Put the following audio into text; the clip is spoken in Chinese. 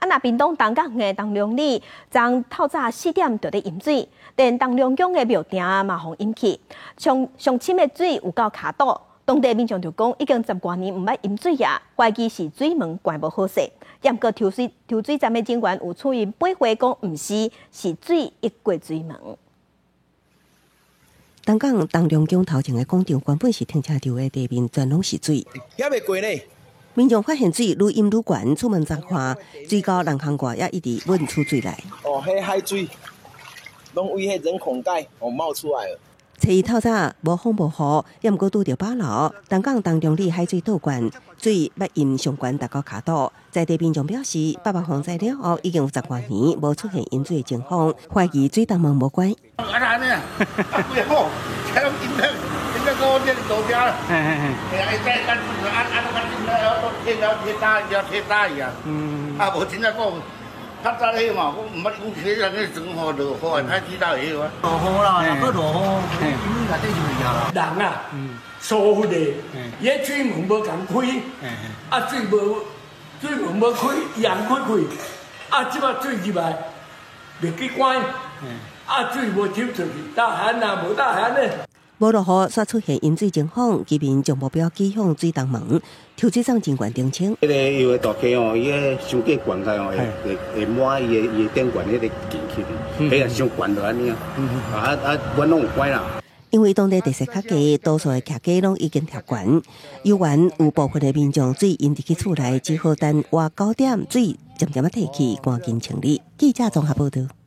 那屏东东港的东龙里，从透早4点就在饮水，但东龙宫的庙埕嘛互引起，上深的水有到卡肚。当地民众就讲，已经10多年唔捌饮水啊，怀疑是水门关无好势。也毋过抽水站的警员有出因背回讲，唔是，是水溢过水门。东港东龙宫头前的广场原本是停车场的地面，全拢是水。遐袂过呢。民众发现水愈饮愈悬，出门查看，水沟人行外也一直问出水来。哦，迄海水，拢为迄人孔盖冒出来了。初一透早无风无雨，也毋过拄着把路，东港东中里海水倒灌，水捌因上悬达到骹肚。在地民众表示，8百洪灾了后，已经有10多年无出现饮水的情况，怀疑水东门无关。啊呢，几好，才拢饮了，饮了个这路边了。哎呀，再干贴大呀。啊，无真正讲。较早迄嘛，我毋捌讲起人个整好落雨，太知道迄个。落雨啦，若搁落雨，内底就会啊。人啊，疏忽的，伊个水门无共开，啊水门无开，阳开，啊即摆水入来，袂去关，啊水无抽出去，大旱啊，无大旱呢。无落雨，煞出现饮水情况，居民将目标指向水东门。抽水站警官澄清：迄个伊个大溪哦，伊个伤过悬开哦，会满伊个电管迄个进去，迄个伤悬就安尼啊。阮拢有关啦。因为当地地势较低，多数的徛家拢已经贴悬，有缘有部分的民众水引入去厝内，只好等活9点，水渐渐退去，赶紧清理。记者综合报道。